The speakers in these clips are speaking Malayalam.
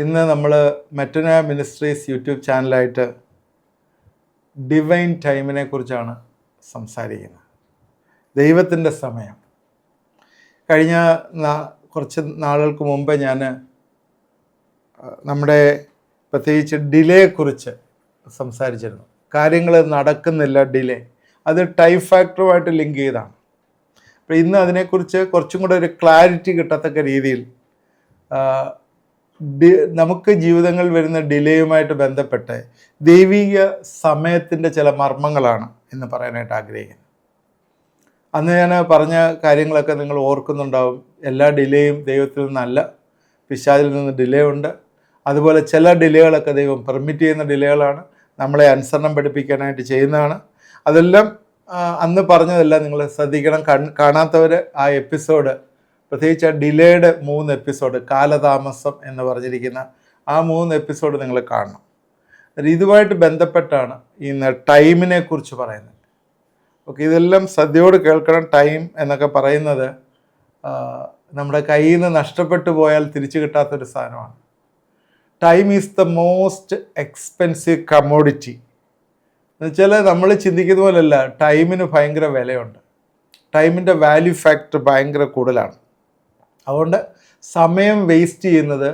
ഇന്ന് നമ്മൾ മെറ്റന മിനിസ്ട്രീസ് യൂട്യൂബ് ചാനലായിട്ട് ഡിവൈൻ ടൈമിനെ കുറിച്ചാണ് സംസാരിക്കുന്നത്. ദൈവത്തിൻ്റെ സമയം. കഴിഞ്ഞ കുറച്ച് നാളുകൾക്ക് മുമ്പ് ഞാൻ നമ്മുടെ പ്രത്യേകിച്ച് ഡിലേയെക്കുറിച്ച് സംസാരിച്ചിരുന്നു. കാര്യങ്ങൾ നടക്കുന്നില്ല, ഡിലേ. അത് ടൈം ഫാക്ടറുമായിട്ട് ലിങ്ക് ചെയ്താണ്. അപ്പോൾ ഇന്ന് അതിനെക്കുറിച്ച് കുറച്ചും കൂടെ ഒരു ക്ലാരിറ്റി കിട്ടത്തക്ക രീതിയിൽ നമുക്ക് ജീവിതങ്ങളിൽ വരുന്ന ഡിലേയുമായിട്ട് ബന്ധപ്പെട്ട് ദൈവിക സമയത്തിൻ്റെ ചില മർമ്മങ്ങളാണ് ഇന്ന് പറയാനായിട്ട് ആഗ്രഹിക്കുന്നത്. അന്ന് ഞാൻ പറഞ്ഞ കാര്യങ്ങളൊക്കെ നിങ്ങൾ ഓർക്കുന്നുണ്ടാവും. എല്ലാ ഡിലേയും ദൈവത്തിൽ നിന്നല്ല, പിശാചിൽ നിന്ന് ഡിലേ ഉണ്ട്. അതുപോലെ ചില ഡിലേകളൊക്കെ ദൈവം പെർമിറ്റ് ചെയ്യുന്ന ഡിലേകളാണ്, നമ്മളെ അനുസരണം പഠിപ്പിക്കാനായിട്ട് ചെയ്യുന്നതാണ്. അതെല്ലാം അന്ന് പറഞ്ഞതെല്ലാം നിങ്ങൾ ശ്രദ്ധിക്കണം. കാണാത്തവർ ആ എപ്പിസോഡ്, പ്രത്യേകിച്ച് ആ ഡിലേയുടെ 3 എപ്പിസോഡ്, കാലതാമസം എന്ന് പറഞ്ഞിരിക്കുന്ന ആ 3 എപ്പിസോഡ് നിങ്ങൾ കാണണം. ഇതുമായിട്ട് ബന്ധപ്പെട്ടാണ് ഇന്ന് ടൈമിനെ കുറിച്ച് പറയുന്നത്. ഓക്കെ, ഇതെല്ലാം ശ്രദ്ധയോട് കേൾക്കണം. ടൈം എന്നൊക്കെ പറയുന്നത് നമ്മുടെ കയ്യിൽ നിന്ന് നഷ്ടപ്പെട്ടു പോയാൽ തിരിച്ചു കിട്ടാത്തൊരു സാധനമാണ്. Time is the most expensive commodity. എന്നുവെച്ചാൽ നമ്മൾ ചിന്തിക്കുന്ന പോലെയല്ല, ടൈമിന് ഭയങ്കര വിലയുണ്ട്. ടൈമിൻ്റെ വാല്യൂ ഫാക്ടർ ഭയങ്കര കൂടുതലാണ്. അതുകൊണ്ട് സമയം വേസ്റ്റ് ചെയ്യുന്നത്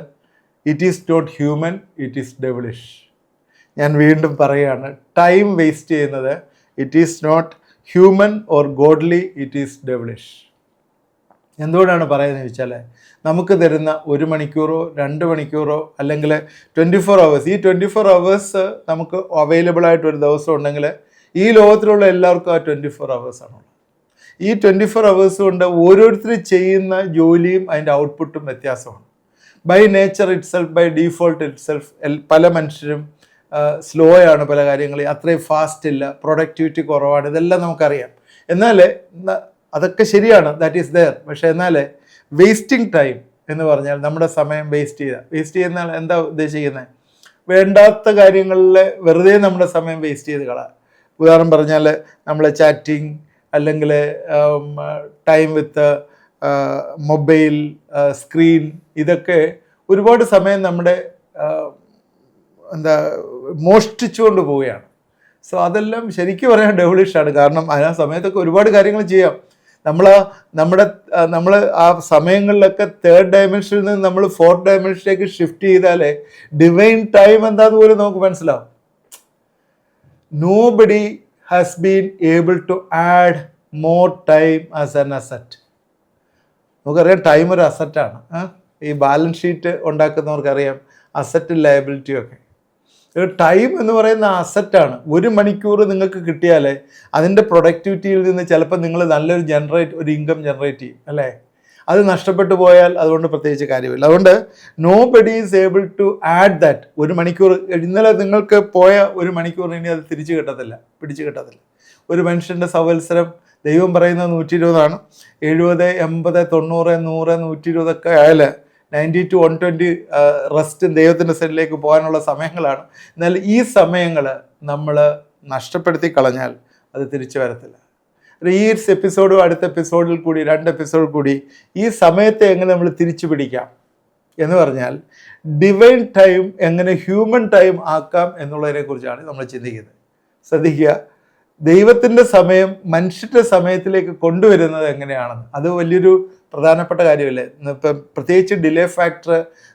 it is not human, it is devilish. ഞാൻ വീണ്ടും പറയുകയാണ്, ടൈം വേസ്റ്റ് ചെയ്യുന്നത് it is not human or godly, it is devilish. എന്തുകൊണ്ടാണ് പറയുന്നത് വെച്ചാൽ, നമുക്ക് തരുന്ന 1 മണിക്കൂറോ 2 മണിക്കൂറോ അല്ലെങ്കിൽ 24 hours, ഈ 24 hours നമുക്ക് അവൈലബിൾ ആയിട്ട് ഒരു ദിവസം ഉണ്ടെങ്കിൽ ഈ ലോകത്തിലുള്ള എല്ലാവർക്കും ആ 24 hours ആണുള്ളത്. ഈ 24 hours കൊണ്ട് ഓരോരുത്തർ ചെയ്യുന്ന ജോലിയും അതിൻ്റെ ഔട്ട്പുട്ടും വ്യത്യാസമാണ്. By nature itself, by default itself പല മനുഷ്യരും സ്ലോ ആണ്, പല കാര്യങ്ങളും അത്രയും ഫാസ്റ്റ് ഇല്ല, പ്രൊഡക്ടിവിറ്റി കുറവാണ്, ഇതെല്ലാം നമുക്കറിയാം. എന്നാൽ അതൊക്കെ ശരിയാണ്, ദാറ്റ് ഈസ് ദെയർ. പക്ഷേ എന്നാൽ വേസ്റ്റിംഗ് ടൈം എന്ന് പറഞ്ഞാൽ നമ്മുടെ സമയം വേസ്റ്റ് ചെയ്യുന്ന എന്താ ഉദ്ദേശിക്കുന്നത്? വേണ്ടാത്ത കാര്യങ്ങളിൽ വെറുതെ നമ്മുടെ സമയം വേസ്റ്റ് ചെയ്ത് കളയാം. ഉദാഹരണം പറഞ്ഞാൽ നമ്മൾ ചാറ്റിങ്, അല്ലെങ്കിൽ ടൈം വിത്ത് മൊബൈൽ സ്ക്രീൻ, ഇതൊക്കെ ഒരുപാട് സമയം നമ്മുടെ മോഷ്ടിച്ചുകൊണ്ട് പോവുകയാണ്. സോ അതെല്ലാം ശരിക്കും പറയാൻ ഡെവിളിഷാണ്. കാരണം ആ സമയത്തൊക്കെ ഒരുപാട് കാര്യങ്ങൾ ചെയ്യാം. നമ്മൾ ആ സമയങ്ങളിലൊക്കെ 3rd ഡയമെൻഷനിൽ നിന്ന് നമ്മൾ 4th ഡയമെൻഷനിലേക്ക് ഷിഫ്റ്റ് ചെയ്താലേ ഡിവൈൻ ടൈം എന്താന്ന് പോലും നമുക്ക് മനസ്സിലാവും. Nobody has been able to add more time as an asset. നമുക്കറിയാം ടൈം ഒരു അസറ്റാണ്. ഈ ബാലൻസ് ഷീറ്റ് ഉണ്ടാക്കുന്നവർക്കറിയാം അസറ്റും ലയബിലിറ്റിയും ഒക്കെ. ടൈം എന്ന് പറയുന്ന അസറ്റാണ്. 1 മണിക്കൂർ നിങ്ങൾക്ക് കിട്ടിയാൽ അതിൻ്റെ പ്രൊഡക്ടിവിറ്റിയിൽ നിന്ന് ചിലപ്പോൾ നിങ്ങൾ നല്ലൊരു ഒരു ഇൻകം ജനറേറ്റ് ചെയ്യും, അല്ലേ? അത് നഷ്ടപ്പെട്ടു പോയാൽ അതുകൊണ്ട് പ്രത്യേകിച്ച് കാര്യമില്ല. അതുകൊണ്ട് nobody is able to add that. 1 മണിക്കൂർ ഇന്നലെ നിങ്ങൾക്ക് പോയ 1 മണിക്കൂർ ഇനി അത് പിടിച്ചു കിട്ടത്തില്ല. ഒരു മനുഷ്യൻ്റെ സംവത്സരം ദൈവം പറയുന്നത് 120 70, 80, 90, 100, 120 ഒക്കെ ആയാൽ 90 to 120 റെസ്റ്റ് ദൈവത്തിൻ്റെ സൈഡിലേക്ക് പോകാനുള്ള സമയങ്ങളാണ്. എന്നാൽ ഈ സമയങ്ങൾ നമ്മൾ നഷ്ടപ്പെടുത്തി കളഞ്ഞാൽ അത് തിരിച്ചു വരത്തില്ല. ഈ എപ്പിസോഡും അടുത്ത എപ്പിസോഡിൽ കൂടി 2 എപ്പിസോഡ് കൂടി ഈ സമയത്തെ എങ്ങനെ നമ്മൾ തിരിച്ചു പിടിക്കാം എന്ന് പറഞ്ഞാൽ ഡിവൈൻ ടൈം എങ്ങനെ ഹ്യൂമൻ ടൈം ആക്കാം എന്നുള്ളതിനെ കുറിച്ചാണ് നമ്മൾ ചിന്തിക്കുന്നത്. ശ്രദ്ധിക്കുക, ദൈവത്തിൻ്റെ സമയം മനുഷ്യൻ്റെ സമയത്തിലേക്ക് കൊണ്ടുവരുന്നത് എങ്ങനെയാണെന്ന്. അത് വലിയൊരു പ്രധാനപ്പെട്ട കാര്യമല്ലേ. ഇപ്പം പ്രത്യേകിച്ച് ഡിലേ ഫാക്ടർ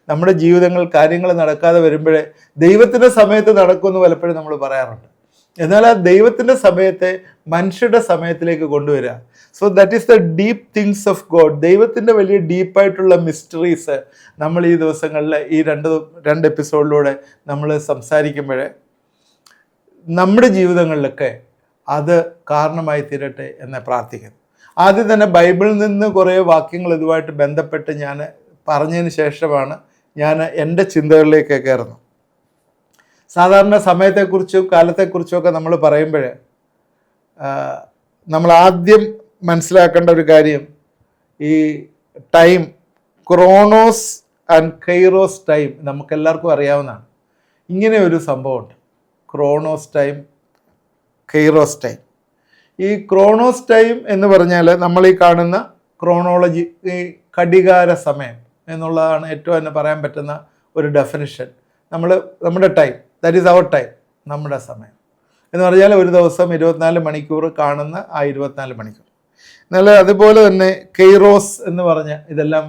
നമ്മുടെ ജീവിതങ്ങൾ കാര്യങ്ങൾ നടക്കാതെ വരുമ്പോഴേ ദൈവത്തിൻ്റെ സമയത്ത് നടക്കുമെന്ന് പലപ്പോഴും നമ്മൾ പറയാറുണ്ട്. എന്നാൽ ആ ദൈവത്തിൻ്റെ സമയത്തെ മനുഷ്യരുടെ സമയത്തിലേക്ക് കൊണ്ടുവരിക. So that is the deep things of God. ദൈവത്തിൻ്റെ വലിയ ഡീപ്പായിട്ടുള്ള മിസ്റ്ററീസ് നമ്മൾ ഈ ദിവസങ്ങളിൽ ഈ രണ്ട് എപ്പിസോഡിലൂടെ നമ്മൾ സംസാരിക്കുമ്പോഴേ നമ്മുടെ ജീവിതങ്ങളിലൊക്കെ അത് കാരണമായി തീരട്ടെ എന്ന് പ്രാർത്ഥിക്കുന്നു. ആദ്യം തന്നെ ബൈബിളിൽ നിന്ന് കുറേ വാക്യങ്ങൾ ഇതുമായിട്ട് ബന്ധപ്പെട്ട് ഞാൻ പറഞ്ഞതിന് ശേഷമാണ് ഞാൻ എൻ്റെ ചിന്തകളിലേക്ക് കയറുന്നത്. സാധാരണ സമയത്തെക്കുറിച്ചും കാലത്തെക്കുറിച്ചും ഒക്കെ നമ്മൾ പറയുമ്പോൾ നമ്മൾ ആദ്യം മനസ്സിലാക്കേണ്ട ഒരു കാര്യം, ഈ time, Kronos and kairos time നമുക്കെല്ലാവർക്കും അറിയാവുന്നതാണ്. ഇങ്ങനെ ഒരു സംഭവമുണ്ട്, ക്രോണോസ് ടൈം, കൈറോസ് ടൈം. ഈ ക്രോണോസ് ടൈം എന്ന് പറഞ്ഞാൽ നമ്മൾ ഈ കാണുന്ന ക്രോണോളജി, ഈ ഘടികാര സമയം എന്നുള്ളതാണ് ഏറ്റവും തന്നെ പറയാൻ പറ്റുന്ന ഒരു ഡെഫിനിഷൻ. നമ്മുടെ time, that is our time, നമ്മുടെ സമയം എന്ന് പറഞ്ഞാൽ ഒരു ദിവസം 24 മണിക്കൂർ കാണുന്ന ആ 24 മണിക്കൂർ. എന്നാൽ അതുപോലെ തന്നെ കെയ്റോസ് എന്ന് പറഞ്ഞ, ഇതെല്ലാം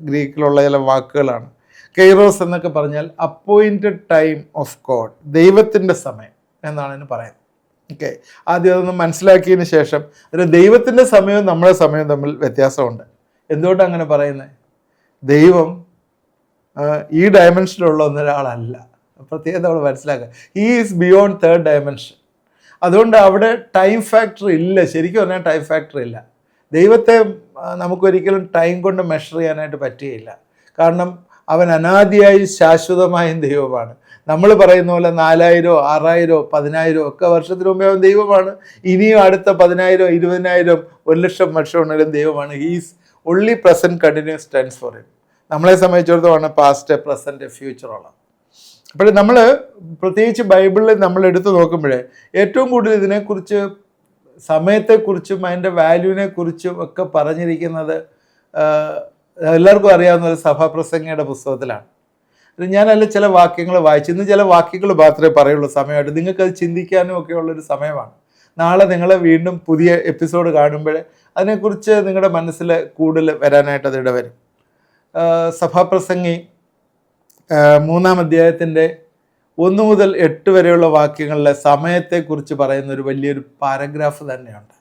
ഗ്രീക്കിലുള്ള ചില വാക്കുകളാണ്. കെയ്റോസ് എന്നൊക്കെ പറഞ്ഞാൽ അപ്പോയിൻറ്റഡ് ടൈം ഓഫ് ഗോഡ്, ദൈവത്തിൻ്റെ സമയം എന്നാണ് ഇതിന് പറയുന്നത്. ഓക്കെ, ആദ്യം അതൊന്ന് മനസ്സിലാക്കിയതിന് ശേഷം, ദൈവത്തിൻ്റെ സമയവും നമ്മുടെ സമയവും തമ്മിൽ വ്യത്യാസമുണ്ട്. എന്തുകൊണ്ടാണ് അങ്ങനെ പറയുന്നത്? ദൈവം ഈ ഡയമെൻഷനിലുള്ള ഒരാളല്ല. പ്രത്യേകം നമ്മൾ മനസ്സിലാക്കുക, he is beyond third dimension. അതുകൊണ്ട് അവിടെ ടൈം ഫാക്ടർ ഇല്ല. ശരിക്കും പറഞ്ഞാൽ ടൈം ഫാക്ടർ ഇല്ല. ദൈവത്തെ നമുക്കൊരിക്കലും ടൈം കൊണ്ട് മെഷർ ചെയ്യാനായിട്ട് പറ്റുകയില്ല. കാരണം അവൻ അനാദിയായി ശാശ്വതമായും ദൈവമാണ്. നമ്മൾ പറയുന്ന പോലെ 4000, 6000, 10000 ഒക്കെ വർഷത്തിന് മുമ്പേ അവൻ ദൈവമാണ്. ഇനിയും അടുത്ത 10,000, 20,000, 1,00,000 വർഷം ഉണ്ടെങ്കിലും ദൈവമാണ്. He's only present continuous tense for him. നമ്മളെ സംബന്ധിച്ചിടത്തോളം പാസ്റ്റ്, പ്രസൻറ്റ്, ഫ്യൂച്ചറുള്ള. അപ്പോൾ നമ്മൾ പ്രത്യേകിച്ച് ബൈബിളിൽ നമ്മൾ എടുത്തു നോക്കുമ്പോഴേ ഏറ്റവും കൂടുതൽ ഇതിനെക്കുറിച്ച്, സമയത്തെക്കുറിച്ചും അതിൻ്റെ വാല്യൂവിനെ കുറിച്ചും ഒക്കെ പറഞ്ഞിരിക്കുന്നത് എല്ലാവർക്കും അറിയാവുന്ന ഒരു സഭാപ്രസംഗിയുടെ പുസ്തകത്തിലാണ്. ഞാനല്ല ചില വാക്യങ്ങൾ വായിച്ചു. ഇന്ന് ചില വാക്യങ്ങൾ മാത്രമേ പറയുള്ളൂ സമയമായിട്ട്. നിങ്ങൾക്കത് ചിന്തിക്കാനും ഒക്കെ ഉള്ളൊരു സമയമാണ്. നാളെ നിങ്ങൾ വീണ്ടും പുതിയ എപ്പിസോഡ് കാണുമ്പോൾ അതിനെക്കുറിച്ച് നിങ്ങളുടെ മനസ്സിൽ കൂടുതൽ വരാനായിട്ട് അതിട വരും. സഭാപ്രസംഗി 3-ാം അധ്യായത്തിൻ്റെ 1 മുതൽ 8 വരെയുള്ള വാക്യങ്ങളിലെ സമയത്തെക്കുറിച്ച് പറയുന്ന ഒരു വലിയൊരു പാരഗ്രാഫ് തന്നെയുണ്ട്.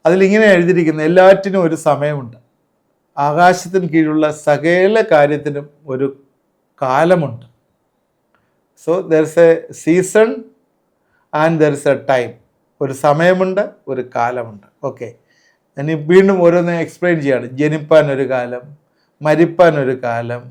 അതിലിങ്ങനെ എഴുതിയിരിക്കുന്നത്, എല്ലാറ്റിനും ഒരു സമയമുണ്ട്, ആകാശത്തിന് കീഴിലുള്ള സകല കാര്യത്തിനും ഒരു കാലമുണ്ട്. So there is a season and there is a time. ഒരു സമയമുണ്ട്, ഒരു കാലമുണ്ട്. ഓക്കെ, ഇനി വീണ്ടും ഓരോന്ന് എക്സ്പ്ലെയിൻ ചെയ്യാണ്. ജനിപ്പാൻ ഒരു കാലം, മരിപ്പാൻ ഒരു കാലം,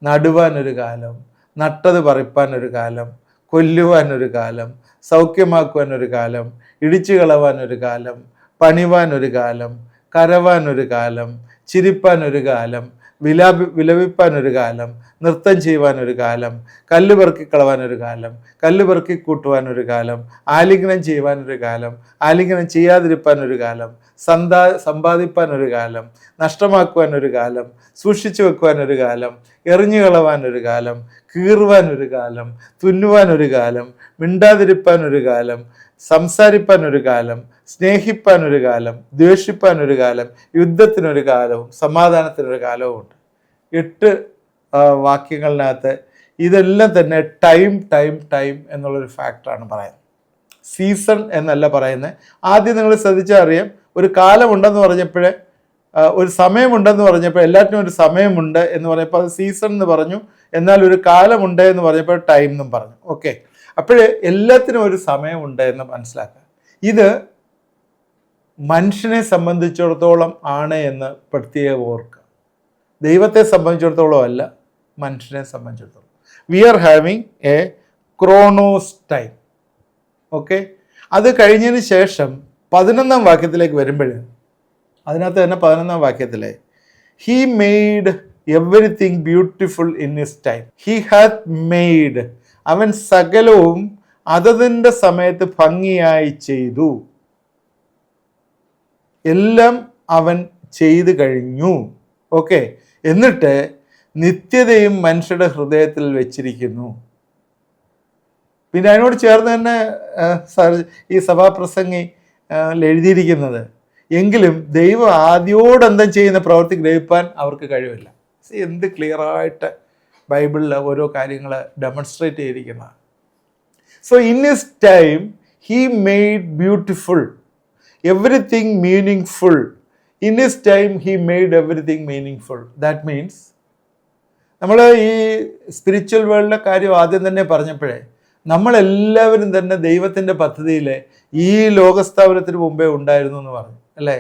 നടുവാൻ ഒരു കാലം, നട്ടത് പറിപ്പാൻ ഒരു കാലം, കൊല്ലുവാൻ ഒരു കാലം, സൗഖ്യമാക്കുവാൻ ഒരു കാലം, ഇടിച്ചു കളവാൻ ഒരു കാലം, പണിവാൻ ഒരു കാലം, കരവാൻ ഒരു കാലം, ചിരിപ്പാൻ ഒരു കാലം, വിലപിപ്പാൻ ഒരു കാലം, നൃത്തം ചെയ്യുവാൻ ഒരു കാലം, കല്ല് പെറുക്കിക്കളവാൻ ഒരു കാലം, കല്ല് പെറുക്കി കൂട്ടുവാൻ ഒരു കാലം, ആലിംഗനം ചെയ്യുവാൻ ഒരു കാലം, ആലിംഗനം ചെയ്യാതിരിപ്പാൻ ഒരു കാലം, സമ്പാദിപ്പാൻ ഒരു കാലം, നഷ്ടമാക്കുവാൻ ഒരു കാലം, സൂക്ഷിച്ചു വെക്കുവാൻ ഒരു കാലം, എറിഞ്ഞു കളവാൻ ഒരു കാലം, കീറുവാൻ ഒരു കാലം, തുന്നുവാൻ ഒരു കാലം, മിണ്ടാതിരിപ്പാൻ ഒരു കാലം, സംസാരിപ്പാൻ ഒരു കാലം, സ്നേഹിപ്പാൻ ഒരു കാലം, ദ്വേഷിപ്പാൻ ഒരു കാലം, യുദ്ധത്തിനൊരു കാലവും സമാധാനത്തിനൊരു കാലവും ഉണ്ട്. 8 വാക്യങ്ങളിനകത്ത് ഇതെല്ലാം തന്നെ ടൈം ടൈം ടൈം എന്നുള്ളൊരു ഫാക്ടറാണ് പറയുന്നത്. സീസൺ എന്നല്ല പറയുന്നത്. ആദ്യം നിങ്ങൾ ശ്രദ്ധിച്ചാൽ അറിയാം, ഒരു കാലമുണ്ടെന്ന് പറഞ്ഞപ്പോഴേ, ഒരു സമയമുണ്ടെന്ന് പറഞ്ഞപ്പോൾ, എല്ലാറ്റിനും ഒരു സമയമുണ്ട് എന്ന് പറഞ്ഞപ്പോൾ അത് സീസൺ എന്ന് പറഞ്ഞു. എന്നാൽ ഒരു കാലമുണ്ട് എന്ന് പറഞ്ഞപ്പോൾ ടൈം എന്നും പറഞ്ഞു. ഓക്കെ, അപ്പോഴേ എല്ലാത്തിനും ഒരു സമയമുണ്ട് എന്ന് മനസ്സിലാക്കുക. ഇത് മനുഷ്യനെ സംബന്ധിച്ചിടത്തോളം ആണ് എന്ന് പ്രത്യേകം ഓർക്കുക. ദൈവത്തെ സംബന്ധിച്ചിടത്തോളം അല്ല, മനുഷ്യനെ സംബന്ധിച്ചിടത്തോളം. We are having a chronos time. Okay, അത് കഴിഞ്ഞതിന് ശേഷം 11-ാം വാക്യത്തിലേക്ക് വരുമ്പോൾ, അതിനകത്ത് തന്നെ 11-ാം വാക്യത്തിലെ he made everything beautiful in his time, he hath made, അവൻ സകലവും അതതിൻ്റെ സമയത്ത് ഭംഗിയായി ചെയ്തു. എല്ലാം അവൻ ചെയ്തു കഴിഞ്ഞു. ഓക്കെ, എന്നിട്ട് നിത്യതയും മനുഷ്യരുടെ ഹൃദയത്തിൽ വെച്ചിരിക്കുന്നു. പിന്നെ അതിനോട് ചേർന്ന് തന്നെ ഈ സഭാപ്രസംഗി എഴുതിയിരിക്കുന്നത്, എങ്കിലും ദൈവം ആദ്യോടെന്തും ചെയ്യുന്ന പ്രവൃത്തി ഗ്രഹിപ്പാൻ അവർക്ക് കഴിവില്ല. എന്ത് ക്ലിയറായിട്ട് ബൈബിളിൽ ഓരോ കാര്യങ്ങൾ ഡെമോൺസ്ട്രേറ്റ് ചെയ്തിരിക്കുന്നതാണ്. So in his time he made beautiful, everything meaningful. In his time he made everything meaningful. That means, നമ്മൾ ഈ സ്പിരിച്വൽ വേൾഡിലെ കാര്യം ആദ്യം തന്നെ പറഞ്ഞപ്പോഴേ, നമ്മളെല്ലാവരും തന്നെ ദൈവത്തിൻ്റെ പദ്ധതിയിൽ ഈ ലോകസ്ഥാപനത്തിന് മുമ്പേ ഉണ്ടായിരുന്നു എന്ന് പറഞ്ഞു അല്ലേ?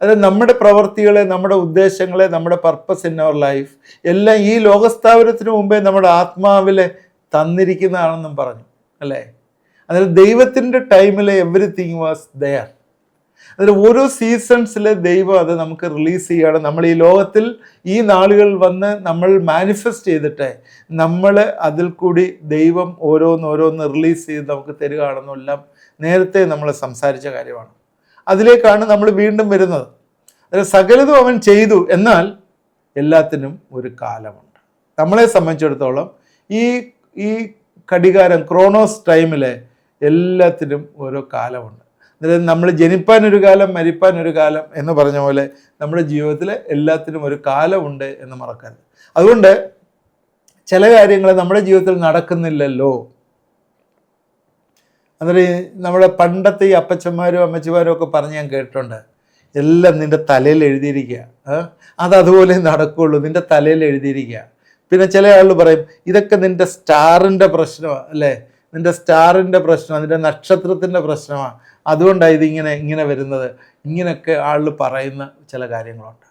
അത് നമ്മുടെ പ്രവൃത്തികളെ, നമ്മുടെ ഉദ്ദേശങ്ങളെ, നമ്മുടെ പർപ്പസ് ഇൻ അവർ ലൈഫ് എല്ലാം ഈ ലോകസ്ഥാപനത്തിന് മുമ്പേ നമ്മുടെ ആത്മാവിലെ തന്നിരിക്കുന്നതാണെന്നും പറഞ്ഞു അല്ലേ? അതായത് ദൈവത്തിൻ്റെ ടൈമിൽ എവറിത്തിങ് വാസ് ദെയർ. അതിൽ ഓരോ സീസൺസിൽ ദൈവം അത് നമുക്ക് റിലീസ് ചെയ്യുകയാണ്. നമ്മൾ ഈ ലോകത്തിൽ ഈ നാളുകൾ വന്ന് നമ്മൾ മാനിഫെസ്റ്റ് ചെയ്തിട്ട് നമ്മൾ അതിൽ കൂടി ദൈവം ഓരോന്ന് റിലീസ് ചെയ്ത് നമുക്ക് തരികയാണെന്നെല്ലാം നേരത്തെ നമ്മൾ സംസാരിച്ച കാര്യമാണ്. അതിലേക്കാണ് നമ്മൾ വീണ്ടും വരുന്നത്. അതിൽ സകലതും അവൻ ചെയ്തു, എന്നാൽ എല്ലാത്തിനും ഒരു കാലമുണ്ട്. നമ്മളെ സംബന്ധിച്ചിടത്തോളം ഈ ഈ ഘടികാരം ക്രോണോസ് ടൈമിൽ എല്ലാത്തിനും ഓരോ കാലമുണ്ട്. അതായത് നമ്മൾ ജനിപ്പാനൊരു കാലം, മരിപ്പാനൊരു കാലം എന്ന് പറഞ്ഞ പോലെ നമ്മുടെ ജീവിതത്തിൽ എല്ലാത്തിനും ഒരു കാലമുണ്ട് എന്ന് മറക്കരുത്. അതുകൊണ്ട് ചില കാര്യങ്ങൾ നമ്മുടെ ജീവിതത്തിൽ നടക്കുന്നില്ലല്ലോ, അന്നേരം നമ്മുടെ പണ്ടത്തെ ഈ അപ്പച്ചന്മാരും അമ്മച്ചിമാരും ഒക്കെ പറഞ്ഞ് ഞാൻ കേട്ടിട്ടുണ്ട്, എല്ലാം നിൻ്റെ തലയിൽ എഴുതിയിരിക്കുക, അതതുപോലെ നടക്കുകയുള്ളൂ, നിൻ്റെ തലയിൽ എഴുതിയിരിക്കുക. പിന്നെ ചില ആളുകൾ പറയും ഇതൊക്കെ നിൻ്റെ സ്റ്റാറിൻ്റെ പ്രശ്നമാണ്, അല്ലേ, നിൻ്റെ സ്റ്റാറിൻ്റെ പ്രശ്നമാണ്, നിൻ്റെ നക്ഷത്രത്തിൻ്റെ പ്രശ്നമാണ്, അതുകൊണ്ടാണ് ഇങ്ങനെ വരുന്നത്. ഇങ്ങനെയൊക്കെ ആളുകൾ പറയുന്ന ചില കാര്യങ്ങളുണ്ട്.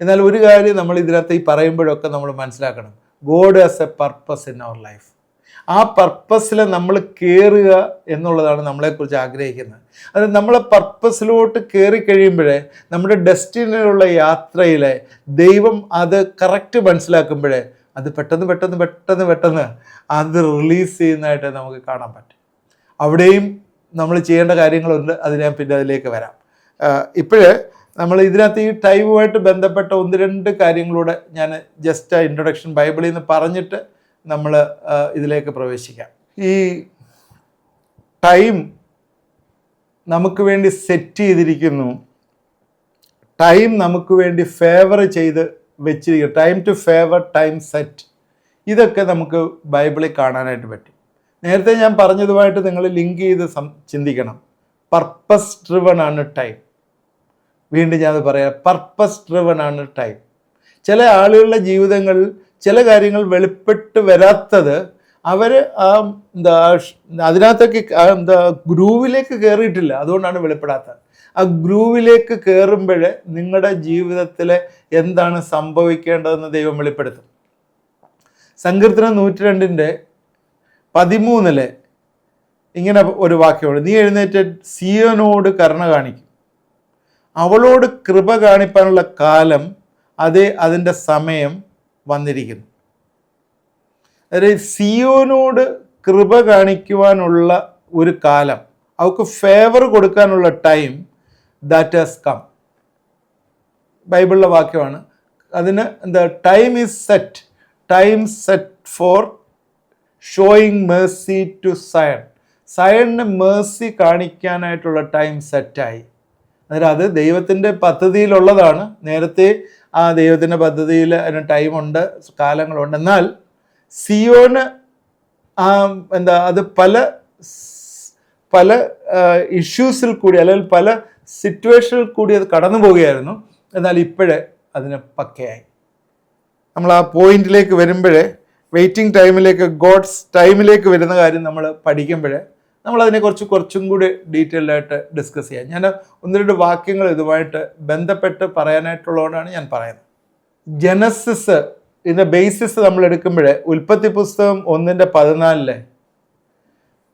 എന്നാൽ ഒരു കാര്യം നമ്മൾ ഇതിനകത്ത് ഈ പറയുമ്പോഴൊക്കെ നമ്മൾ മനസ്സിലാക്കണം, God has a purpose in our life. ആ പർപ്പസിൽ നമ്മൾ കയറുക എന്നുള്ളതാണ് നമ്മളെക്കുറിച്ച് ആഗ്രഹിക്കുന്നത്. അത് നമ്മളെ പർപ്പസിലോട്ട് കയറി കഴിയുമ്പോഴേ നമ്മുടെ ഡെസ്റ്റിനിലുള്ള യാത്രയിലെ ദൈവം അത് കറക്റ്റ് മനസ്സിലാക്കുമ്പോഴേ അത് പെട്ടെന്ന് അത് റിലീസ് ചെയ്യുന്നതായിട്ട് നമുക്ക് കാണാൻ പറ്റും. അവിടെയും നമ്മൾ ചെയ്യേണ്ട കാര്യങ്ങളുണ്ട്, അത് ഞാൻ പിന്നെ അതിലേക്ക് വരാം. ഇപ്പോഴേ നമ്മൾ ഇതിനകത്ത് ഈ ടൈമുമായിട്ട് ബന്ധപ്പെട്ട 1-2 കാര്യങ്ങളൂടെ ഞാൻ ജസ്റ്റ് ഇൻട്രൊഡക്ഷൻ ബൈബിളിൽ നിന്ന് പറഞ്ഞിട്ട് നമ്മൾ ഇതിലേക്ക് പ്രവേശിക്കാം. ഈ ടൈം നമുക്ക് വേണ്ടി സെറ്റ് ചെയ്തിരിക്കുന്നു, ടൈം നമുക്ക് വേണ്ടി ഫേവർ ചെയ്ത് വെച്ചിരിക്കുക, time to favour, time set. ഇതൊക്കെ നമുക്ക് ബൈബിളിൽ കാണാനായിട്ട് പറ്റും. നേരത്തെ ഞാൻ പറഞ്ഞതുമായിട്ട് നിങ്ങൾ ലിങ്ക് ചെയ്ത് ചിന്തിക്കണം. പർപ്പസ് ഡ്രിവൺ ആണ് ടൈം. വീണ്ടും ഞാനത് പറയാം, പർപ്പസ് ഡ്രിവൺ ആണ് ടൈം. ചില ആളുകളുടെ ജീവിതങ്ങളിൽ ചില കാര്യങ്ങൾ വെളിപ്പെട്ട് വരാത്തത് അവർ അതിനകത്തൊക്കെ ഗ്രൂവിലേക്ക് കയറിയിട്ടില്ല, അതുകൊണ്ടാണ് വെളിപ്പെടാത്തത്. ആ ഗ്രൂവിലേക്ക് കയറുമ്പോഴേ നിങ്ങളുടെ ജീവിതത്തിൽ എന്താണ് സംഭവിക്കേണ്ടതെന്ന് ദൈവം വെളിപ്പെടുത്തും. സങ്കീർത്തനം 102:13 ഇങ്ങനെ ഒരു വാക്യമുണ്ട്, നീ എഴുന്നേറ്റ് സിയോനോട് കരുണ കാണിക്കും, അവളോട് കൃപ കാണിപ്പാനുള്ള കാലം അതിൻ്റെ സമയം വന്നിരിക്കുന്നു. അതായത് സിയോനോട് കൃപ കാണിക്കുവാനുള്ള ഒരു കാലം, അവർക്ക് ഫേവർ കൊടുക്കാനുള്ള ടൈം ദാറ്റ് ഹാസ് കം. ബൈബിളിലെ വാക്യമാണ്. അതിന് time is set, time set for showing mercy to Zion. സയണിന് മേഴ്സി കാണിക്കാനായിട്ടുള്ള ടൈം സെറ്റായി. അന്നേരം അത് ദൈവത്തിൻ്റെ പദ്ധതിയിലുള്ളതാണ്. നേരത്തെ ആ ദൈവത്തിൻ്റെ പദ്ധതിയിൽ അതിന് ടൈമുണ്ട്, കാലങ്ങളുണ്ട്. എന്നാൽ സിയോന് അത് പല ഇഷ്യൂസിൽ കൂടി അല്ലെങ്കിൽ പല സിറ്റുവേഷനിൽ കൂടി അത് കടന്നു പോവുകയായിരുന്നു. എന്നാൽ ഇപ്പോഴേ അതിന് പക്കയായി. നമ്മൾ ആ പോയിന്റിലേക്ക് വരുമ്പോഴേ, വെയിറ്റിംഗ് ടൈമിലേക്ക്, ഗോഡ്സ് ടൈമിലേക്ക് വരുന്ന കാര്യം നമ്മൾ പഠിക്കുമ്പോഴേ നമ്മളതിനെ കുറച്ചും കൂടി ഡീറ്റെയിൽഡ് ആയിട്ട് ഡിസ്കസ് ചെയ്യാം. ഞാൻ 1-2 വാക്യങ്ങൾ ഇതുമായിട്ട് ബന്ധപ്പെട്ട് പറയാനായിട്ടുള്ളതുകൊണ്ടാണ് ഞാൻ പറയുന്നത്. ജനസിസ് ഇതിൻ്റെ ബേസിസ് നമ്മൾ എടുക്കുമ്പോഴേ, ഉൽപ്പത്തി പുസ്തകം 1:14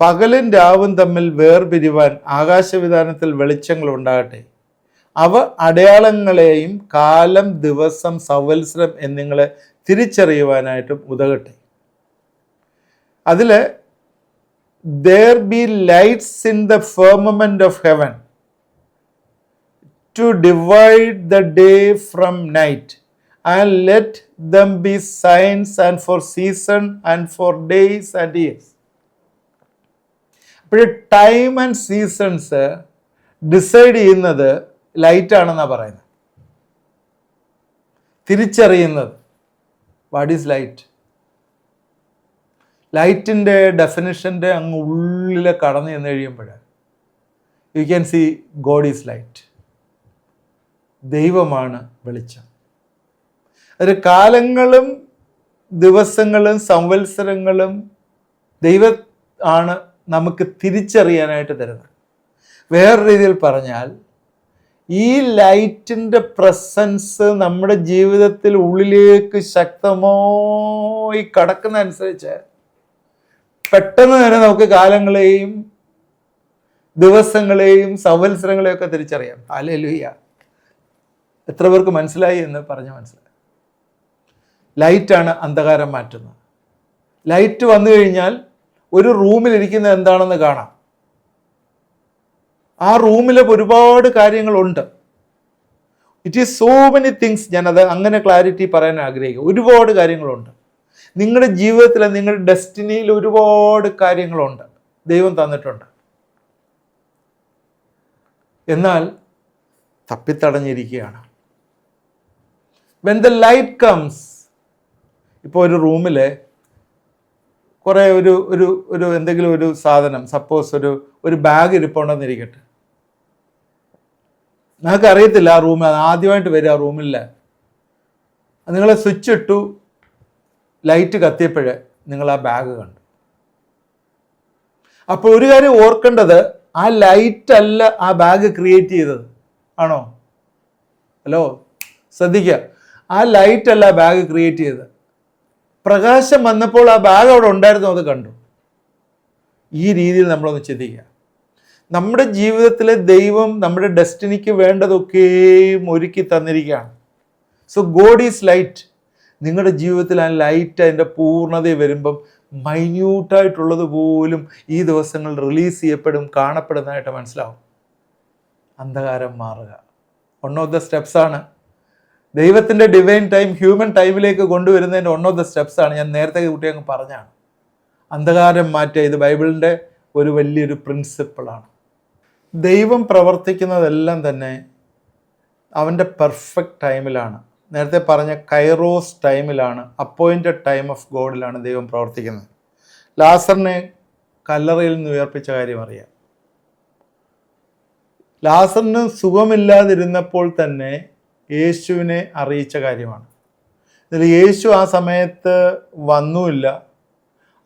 പകലും രാവും തമ്മിൽ വേർപിരിവാൻ ആകാശവിധാനത്തിൽ വെളിച്ചങ്ങൾ ഉണ്ടാകട്ടെ, അവ അടയാളങ്ങളെയും കാലം, ദിവസം, സംവത്സരം എന്നിങ്ങളെ തിരിച്ചറിയുവാനായിട്ടും ഉതകട്ടെ. അതിൽ there be lights in the firmament of heaven to divide the day from night, and let them be signs and for season and for days and years. അപ്പോൾ ടൈം ആൻഡ് സീസൺസ് ഡിസൈഡ് ചെയ്യുന്നത് ലൈറ്റ് ആണെന്നാണ് പറയുന്നത്. തിരിച്ചറിയുന്നത് വാട്ട് ഈസ് ലൈറ്റ്. ലൈറ്റിൻ്റെ ഡെഫിനിഷൻ്റെ അങ്ങ് ഉള്ളിൽ കടന്നു ചെന്ന് കഴിയുമ്പോൾ you can see God is light. ദൈവമാണ് വെളിച്ചം. അത് കാലങ്ങളും ദിവസങ്ങളും സംവത്സരങ്ങളും ദൈവം ആണ് നമുക്ക് തിരിച്ചറിയാനായിട്ട് തരുന്നത്. വേറെ രീതിയിൽ പറഞ്ഞാൽ, ഈ ലൈറ്റിൻ്റെ പ്രസൻസ് നമ്മുടെ ജീവിതത്തിൽ ഉള്ളിലേക്ക് ശക്തമായി കടക്കുന്ന അനുസരിച്ച് പെട്ടെന്ന് തന്നെ നമുക്ക് കാലങ്ങളെയും ദിവസങ്ങളെയും സംവത്സരങ്ങളെയും ഒക്കെ തിരിച്ചറിയാം. ഹല്ലേലൂയ. എത്ര പേർക്ക് മനസ്സിലായി എന്ന് പറഞ്ഞ് മനസ്സിലായി. ലൈറ്റാണ് അന്ധകാരം മാറ്റുന്നത്. ലൈറ്റ് വന്നു കഴിഞ്ഞാൽ ഒരു റൂമിലിരിക്കുന്നത് എന്താണെന്ന് കാണാം. ആ റൂമിൽ ഒരുപാട് കാര്യങ്ങളുണ്ട്. It is so many things. ഞാനത് അങ്ങനെ ക്ലാരിറ്റി പറയാൻ ആഗ്രഹിക്കും. ഒരുപാട് കാര്യങ്ങളുണ്ട്. നിങ്ങളുടെ ജീവിതത്തിൽ, നിങ്ങളുടെ ഡെസ്റ്റിനിയിൽ ഒരുപാട് കാര്യങ്ങളുണ്ട്, ദൈവം തന്നിട്ടുണ്ട്. എന്നാൽ തപ്പിത്തടഞ്ഞിരിക്കുകയാണ്. വെൻ ദ ലൈറ്റ് കംസ്, ഇപ്പോൾ ഒരു റൂമിൽ കുറേ ഒരു എന്തെങ്കിലും ഒരു സാധനം, സപ്പോസ് ഒരു ബാഗ് ഇരിപ്പുണ്ടെന്നിരിക്കട്ടെ. നിങ്ങൾക്ക് അറിയത്തില്ല ആ റൂമിൽ, ആദ്യമായിട്ട് വരിക ആ റൂമിൽ, നിങ്ങൾ സ്വിച്ച് ഇട്ടു, ലൈറ്റ് കത്തിയപ്പോഴേ നിങ്ങൾ ആ ബാഗ് കണ്ടു. അപ്പോൾ ഒരു കാര്യം ഓർക്കേണ്ടത്, ആ ലൈറ്റ് അല്ല ആ ബാഗ് ക്രിയേറ്റ് ചെയ്തത്, ആണോ? ഹലോ, ശ്രദ്ധിക്കുക. ആ ലൈറ്റ് അല്ല ആ ബാഗ് ക്രിയേറ്റ് ചെയ്തത്. പ്രകാശം വന്നപ്പോൾ ആ ബാഗ് അവിടെ ഉണ്ടായിരുന്നു, അത് കണ്ടു. ഈ രീതിയിൽ നമ്മളൊന്ന് ചിന്തിക്കുക. നമ്മുടെ ജീവിതത്തിലെ ദൈവം നമ്മുടെ ഡെസ്റ്റിനിക്ക് വേണ്ടതൊക്കെയും ഒരുക്കി തന്നിരിക്കുകയാണ്. So God is light. നിങ്ങളുടെ ജീവിതത്തിൽ ആ ലൈറ്റ് അതിൻ്റെ പൂർണ്ണത വരുമ്പം മൈന്യൂട്ടായിട്ടുള്ളത് പോലും ഈ ദിവസങ്ങളിൽ റിലീസ് ചെയ്യപ്പെടും, കാണപ്പെടുന്നതായിട്ട് മനസ്സിലാവും. അന്ധകാരം മാറുക വൺ ഓഫ് ദ സ്റ്റെപ്സാണ്. ദൈവത്തിൻ്റെ ഡിവൈൻ ടൈം ഹ്യൂമൻ ടൈമിലേക്ക് കൊണ്ടുവരുന്നതിൻ്റെ വൺ ഓഫ് ദ സ്റ്റെപ്സാണ്. ഞാൻ നേരത്തെ കുട്ടിയങ്ങ് പറഞ്ഞാണ്, അന്ധകാരം മാറ്റുക. ഇത് ബൈബിളിൻ്റെ ഒരു വലിയൊരു പ്രിൻസിപ്പിളാണ്. ദൈവം പ്രവർത്തിക്കുന്നതെല്ലാം തന്നെ അവൻ്റെ പെർഫെക്റ്റ് ടൈമിലാണ്. നേരത്തെ പറഞ്ഞ കൈറോസ് ടൈമിലാണ്, അപ്പോയിൻറ്റഡ് ടൈം ഓഫ് ഗോഡിലാണ് ദൈവം പ്രവർത്തിക്കുന്നത്. ലാസറിനെ കല്ലറയിൽ നിന്ന് ഉയർപ്പിച്ച കാര്യം അറിയാം. ലാസറിന് സുഖമില്ലാതിരുന്നപ്പോൾ തന്നെ യേശുവിനെ അറിയിച്ച കാര്യമാണ്. ഇതിൽ യേശു ആ സമയത്ത് വന്നുമില്ല.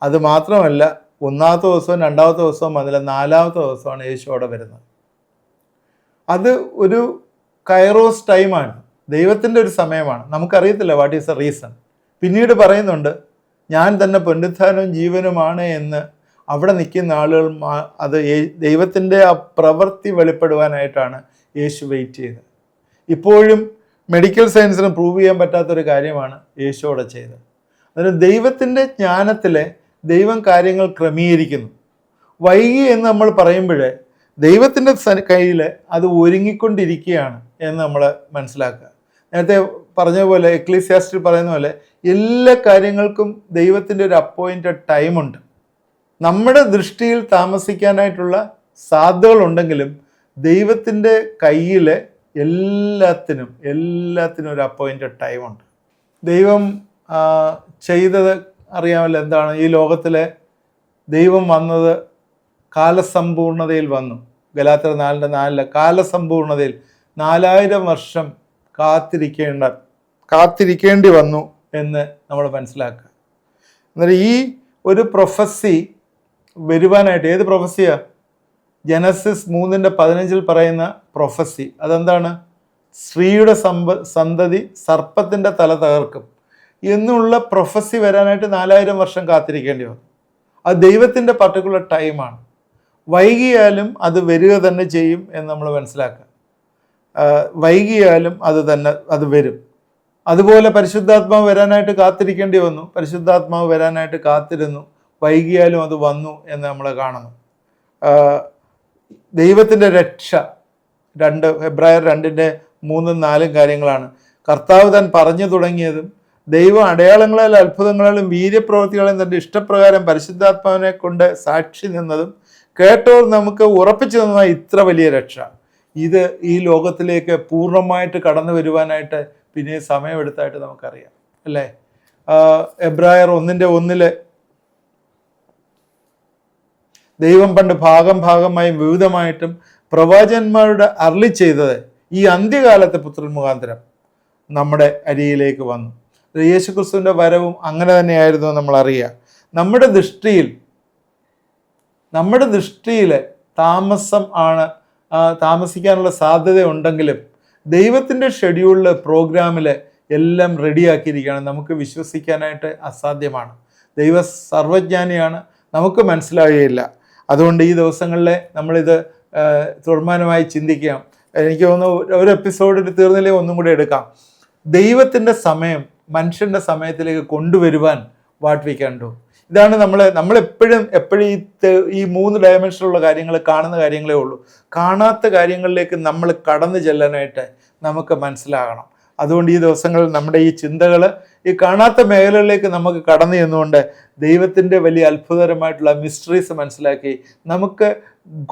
അത് മാത്രമല്ല, ഒന്നാമത്തെ ദിവസവും രണ്ടാമത്തെ ദിവസവും വന്നില്ല, നാലാമത്തെ ദിവസമാണ് യേശു അവിടെ വരുന്നത്. അത് ഒരു കൈറോസ് ടൈമാണ്, ദൈവത്തിൻ്റെ ഒരു സമയമാണ്. നമുക്കറിയത്തില്ല വാട്ട് ഈസ് എ റീസൺ. പിന്നീട് പറയുന്നുണ്ട്, ഞാൻ തന്നെ പുനരുത്ഥാനവും ജീവനുമാണ് എന്ന് അവിടെ നിൽക്കുന്ന ആളുകൾ അത് ദൈവത്തിൻ്റെ ആ പ്രവൃത്തി വെളിപ്പെടുവാനായിട്ടാണ് യേശു വെയിറ്റ് ചെയ്തത്. ഇപ്പോഴും മെഡിക്കൽ സയൻസിന് പ്രൂവ് ചെയ്യാൻ പറ്റാത്തൊരു കാര്യമാണ് യേശു അവിടെ ചെയ്തത്. അതിന് ദൈവത്തിൻ്റെ ജ്ഞാനത്തിലെ ദൈവം കാര്യങ്ങൾ ക്രമീകരിക്കുന്നു. വൈകി എന്ന് നമ്മൾ പറയുമ്പോഴേ ദൈവത്തിൻ്റെ കയ്യിൽ അത് ഒരുങ്ങിക്കൊണ്ടിരിക്കുകയാണ് എന്ന് നമ്മൾ മനസ്സിലാക്കുക. നേരത്തെ പറഞ്ഞ പോലെ, എക്ലീസിയാസ്റ്റിൽ പറയുന്ന പോലെ, എല്ലാ കാര്യങ്ങൾക്കും ദൈവത്തിൻ്റെ ഒരു അപ്പോയിൻറ്റഡ് ടൈമുണ്ട്. നമ്മുടെ ദൃഷ്ടിയിൽ താമസിക്കാനായിട്ടുള്ള സാധ്യതകളുണ്ടെങ്കിലും ദൈവത്തിൻ്റെ കയ്യിൽ എല്ലാത്തിനും ഒരു അപ്പോയിൻറ്റഡ് ടൈമുണ്ട്. ദൈവം ചെയ്തത് അറിയാമല്ലോ എന്താണ്? ഈ ലോകത്തിലെ ദൈവം വന്നത് കാലസമ്പൂർണതയിൽ വന്നു. ഗലാത്യർ 4:4 കാലസമ്പൂർണതയിൽ 4000 വർഷം കാത്തിരിക്കേണ്ടി വന്നു എന്ന് നമ്മൾ മനസ്സിലാക്കുക. എന്നാൽ ഈ ഒരു പ്രൊഫസി വരുവാനായിട്ട്, ഏത് പ്രൊഫസിയാണ്? ജനസിസ് 3:15 പറയുന്ന പ്രൊഫസി. അതെന്താണ്? സ്ത്രീയുടെ സന്തതി സർപ്പത്തിൻ്റെ തല തകർക്കും എന്നുള്ള പ്രൊഫസി വരാനായിട്ട് 4000 വർഷം കാത്തിരിക്കേണ്ടി വന്നു. അത് ദൈവത്തിൻ്റെ പർട്ടിക്കുലർ ടൈമാണ്. വൈകിയാലും അത് വരിക തന്നെ ചെയ്യും എന്ന് നമ്മൾ മനസ്സിലാക്കുക. വൈകിയാലും അത് വരും. അതുപോലെ പരിശുദ്ധാത്മാവ് വരാനായിട്ട് കാത്തിരിക്കേണ്ടി വന്നു. പരിശുദ്ധാത്മാവ് വരാനായിട്ട് കാത്തിരുന്നു. വൈകിയാലും അത് വന്നു എന്ന് നമ്മൾ കാണുന്നു. ദൈവത്തിൻ്റെ രക്ഷ ഹെബ്രായർ 2:3-4 കാര്യങ്ങളാണ്. കർത്താവ് താൻ പറഞ്ഞു തുടങ്ങിയതും ദൈവം അടയാളങ്ങളാലും അത്ഭുതങ്ങളാലും വീര്യപ്രവൃത്തികളെയും തൻ്റെ ഇഷ്ടപ്രകാരം പരിശുദ്ധാത്മാവിനെ കൊണ്ട് സാക്ഷി നിന്നതും കേട്ടവർ നമുക്ക് ഉറപ്പിച്ചു തന്നതായി ഇത്ര വലിയ രക്ഷ. ഇത് ഈ ലോകത്തിലേക്ക് പൂർണ്ണമായിട്ട് കടന്നു വരുവാനായിട്ട് പിന്നെ സമയമെടുത്തായിട്ട് നമുക്കറിയാം, അല്ലേ? എബ്രായർ 1:1 ദൈവം പണ്ട് ഭാഗമായും വിവിധമായിട്ടും പ്രവാചകന്മാരുടെ അരുളി ചെയ്തത് ഈ അന്ത്യകാലത്തെ പുത്രൻ മുഖാന്തരം നമ്മുടെ അരിയിലേക്ക് വന്നു. യേശുക്രിസ്തുവിൻ്റെ വരവും അങ്ങനെ തന്നെയായിരുന്നു നമ്മൾ അറിയുക. നമ്മുടെ ദൃഷ്ടിയിൽ താമസിക്കാനുള്ള സാധ്യത ഉണ്ടെങ്കിലും ദൈവത്തിൻ്റെ ഷെഡ്യൂളിൽ, പ്രോഗ്രാമിൽ എല്ലാം റെഡിയാക്കിയിരിക്കുകയാണ്. നമുക്ക് വിശ്വസിക്കാനായിട്ട് അസാധ്യമാണ്. ദൈവം സർവജ്ഞാനിയാണ്, നമുക്ക് മനസ്സിലാകുകയില്ല. അതുകൊണ്ട് ഈ ദിവസങ്ങളിൽ നമ്മളിത് തീർമാനമായി ചിന്തിക്കാം. എനിക്ക് തോന്നുന്നു ഒരു എപ്പിസോഡിൽ തീർന്നില്ലേ, ഒന്നും കൂടെ എടുക്കാം. ദൈവത്തിൻ്റെ സമയം മനുഷ്യൻ്റെ സമയത്തിലേക്ക് കൊണ്ടുവരുവാൻ വാട്ട് വി ക്യാൻ ഡു. ഇതാണ് നമ്മളെപ്പോഴും ഈ 3 ഡയമെൻഷനുള്ള കാര്യങ്ങൾ, കാണുന്ന കാര്യങ്ങളേ ഉള്ളൂ. കാണാത്ത കാര്യങ്ങളിലേക്ക് നമ്മൾ കടന്നു ചെല്ലാനായിട്ട് നമുക്ക് മനസ്സിലാകണം. അതുകൊണ്ട് ഈ ദിവസങ്ങളിൽ നമ്മുടെ ഈ ചിന്തകൾ ഈ കാണാത്ത മേഖലകളിലേക്ക് നമുക്ക് കടന്നു ചെന്നുകൊണ്ട് ദൈവത്തിൻ്റെ വലിയ അത്ഭുതകരമായിട്ടുള്ള മിസ്റ്ററീസ് മനസ്സിലാക്കി നമുക്ക്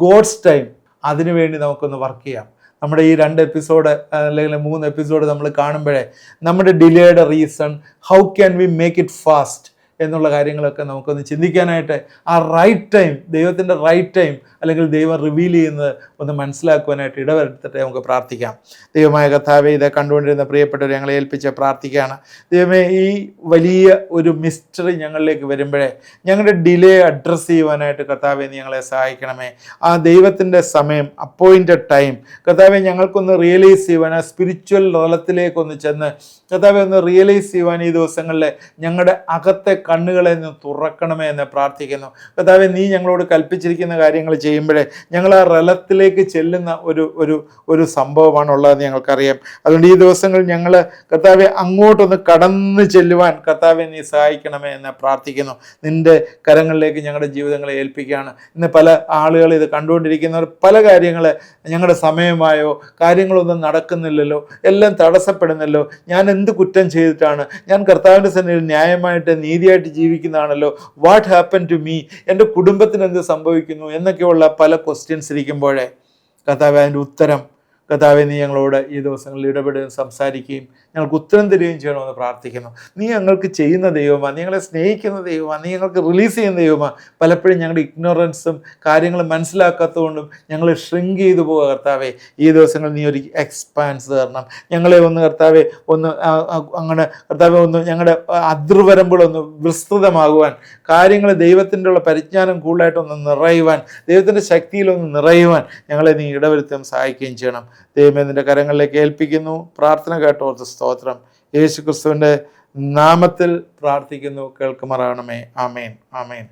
ഗോഡ്സ് ടൈം അതിനുവേണ്ടി നമുക്കൊന്ന് വർക്ക് ചെയ്യാം. നമ്മുടെ ഈ 2 എപ്പിസോഡ് അല്ലെങ്കിൽ 3 എപ്പിസോഡ് നമ്മൾ കാണുമ്പോഴേ നമ്മുടെ ഡിലേയുടെ reason, how can we make it fast എന്നുള്ള കാര്യങ്ങളൊക്കെ നമുക്കൊന്ന് ചിന്തിക്കാനായിട്ട് ആ റൈറ്റ് ടൈം, ദൈവത്തിൻ്റെ റൈറ്റ് ടൈം അല്ലെങ്കിൽ ദൈവം റിവീൽ ചെയ്യുന്നത് ഒന്ന് മനസ്സിലാക്കുവാനായിട്ട് ഇടവരുത്തിട്ട് നമുക്ക് പ്രാർത്ഥിക്കാം. ദൈവമായ കർത്താവേ, ഇത് കണ്ടുകൊണ്ടിരുന്ന പ്രിയപ്പെട്ടവർ ഞങ്ങളെ ഏൽപ്പിച്ച് പ്രാർത്ഥിക്കുകയാണ്. ദൈവമേ, ഈ വലിയ ഒരു മിസ്റ്ററി ഞങ്ങളിലേക്ക് വരുമ്പോഴേ ഞങ്ങളുടെ ഡിലേ അഡ്രസ്സ് ചെയ്യുവാനായിട്ട് കർത്താവേ നീ ഞങ്ങളെ സഹായിക്കണമേ. ആ ദൈവത്തിൻ്റെ സമയം, അപ്പോയിൻറ്റഡ് ടൈം കർത്താവേ ഞങ്ങൾക്കൊന്ന് റിയലൈസ് ചെയ്യുവാൻ, ആ സ്പിരിച്വൽ തലത്തിലേക്കൊന്ന് ചെന്ന് കർത്താവെ ഒന്ന് റിയലൈസ് ചെയ്യുവാൻ ഈ ദിവസങ്ങളിൽ ഞങ്ങളുടെ അകത്തെ കണ്ണുകളെ ഒന്ന് തുറക്കണമേ എന്ന് പ്രാർത്ഥിക്കുന്നു. കർത്താവെ, നീ ഞങ്ങളോട് കൽപ്പിച്ചിരിക്കുന്ന കാര്യങ്ങൾ ചെയ്യുമ്പോഴേ ഞങ്ങൾ ആ റലത്തിലേക്ക് ചെല്ലുന്ന ഒരു സംഭവമാണുള്ളതെന്ന് ഞങ്ങൾക്കറിയാം. അതുകൊണ്ട് ഈ ദിവസങ്ങളിൽ ഞങ്ങൾ കർത്താവെ അങ്ങോട്ടൊന്ന് കടന്നു ചെല്ലുവാൻ കർത്താവെ നീ സഹായിക്കണമേ എന്ന് പ്രാർത്ഥിക്കുന്നു. നിൻ്റെ കരങ്ങളിലേക്ക് ഞങ്ങളുടെ ജീവിതങ്ങളെ ഏൽപ്പിക്കുകയാണ്. ഇന്ന് പല ആളുകൾ ഇത് കണ്ടുകൊണ്ടിരിക്കുന്നവർ പല കാര്യങ്ങൾ, ഞങ്ങളുടെ സമയമായോ കാര്യങ്ങളൊന്നും നടക്കുന്നില്ലല്ലോ, എല്ലാം തടസ്സപ്പെടുന്നല്ലോ, ഞാൻ എന്ത് കുറ്റം ചെയ്തിട്ടാണ്, ഞാൻ കർത്താവിൻ്റെ സന്നിധിയിൽ ന്യായമായിട്ട് നീതിയായിട്ട് ജീവിക്കുന്നതാണല്ലോ, വാട്ട് ഹാപ്പൻ ടു മീ, എൻ്റെ കുടുംബത്തിന് എന്ത് സംഭവിക്കുന്നു എന്നൊക്കെയുള്ള പല ക്വസ്റ്റ്യൻസ് ഇരിക്കുമ്പോഴേ കർത്താവേ അതിൻ്റെ ഉത്തരം കർത്താവെ നീ ഞങ്ങളോട് ഈ ദിവസങ്ങളിൽ ഇടപെടുകയും സംസാരിക്കുകയും ഞങ്ങൾക്ക് ഉത്തരം തരികയും ചെയ്യണമെന്ന് പ്രാർത്ഥിക്കുന്നു. നീ ഞങ്ങൾക്ക് ചെയ്യുന്ന ദൈവമാണ്, നീ ഞങ്ങളെ സ്നേഹിക്കുന്ന ദൈവമാണ്, നീ ഞങ്ങൾക്ക് റിലീസ് ചെയ്യുന്ന ദൈവമാണ്. പലപ്പോഴും ഞങ്ങളുടെ ഇഗ്നോറൻസും കാര്യങ്ങൾ മനസ്സിലാക്കാത്തതുകൊണ്ടും ഞങ്ങൾ ഷ്രിങ്ക് ചെയ്തു പോകുക. കർത്താവെ, ഈ ദിവസങ്ങളിൽ നീ ഒരു എക്സ്പാൻസ് തരണം. ഞങ്ങളെ ഒന്ന് കർത്താവെ ഒന്ന് അങ്ങനെ കർത്താവെ ഒന്ന് ഞങ്ങളുടെ അതിർവരമ്പുകളൊന്ന് വിസ്തൃതമാകുവാൻ, കാര്യങ്ങൾ ദൈവത്തിൻ്റെ ഉള്ള പരിജ്ഞാനം കൂടുതലായിട്ടൊന്ന് നിറയുവാൻ, ദൈവത്തിൻ്റെ ശക്തിയിലൊന്ന് നിറയുവാൻ ഞങ്ങളെ നീ ഇടവരുത്തുകയും സഹായിക്കുകയും ചെയ്യണം. ദൈവമേ, നിൻ്റെ കരങ്ങളിലേക്ക് ഏൽപ്പിക്കുന്നു. പ്രാർത്ഥന കേട്ടോർത്ത് സ്തോത്രം. യേശു ക്രിസ്തുവിൻ്റെ നാമത്തിൽ പ്രാർത്ഥിക്കുന്നു, കേൾക്കുമാറാകണമേ. ആമേൻ, ആമേൻ.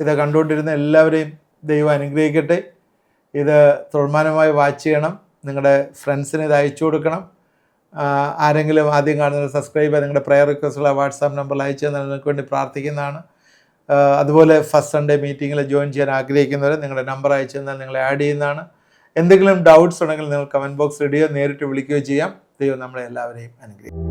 ഇത് കണ്ടുകൊണ്ടിരുന്ന എല്ലാവരെയും ദൈവം അനുഗ്രഹിക്കട്ടെ. ഇത് തുടർമാനമായി വാച്ച് ചെയ്യണം. നിങ്ങളുടെ ഫ്രണ്ട്സിന് ഇത് അയച്ചു കൊടുക്കണം. ആരെങ്കിലും ആദ്യം കാണുന്നത് സബ്സ്ക്രൈബ് ചെയ്ത് നിങ്ങളുടെ പ്രയർ റിക്വസ്റ്റുള്ള വാട്സാപ്പ് നമ്പറിൽ അയച്ചു തന്നാൽ നിങ്ങൾക്ക് വേണ്ടി പ്രാർത്ഥിക്കുന്നതാണ്. അതുപോലെ ഫസ്റ്റ് സൺഡേ മീറ്റിങ്ങിൽ ജോയിൻ ചെയ്യാൻ ആഗ്രഹിക്കുന്നവർ നിങ്ങളുടെ നമ്പർ അയച്ചു തന്നാൽ നിങ്ങളെ ആഡ് ചെയ്യുന്നതാണ്. എന്തെങ്കിലും ഡൗട്ട്സ് ഉണ്ടെങ്കിൽ നിങ്ങൾ കമൻറ്റ് ബോക്സിൽ ഇടുകയോ നേരിട്ട് വിളിക്കുകയോ ചെയ്യാം. ദൈവം നമ്മളെ എല്ലാവരെയും അനുഗ്രഹിക്കും.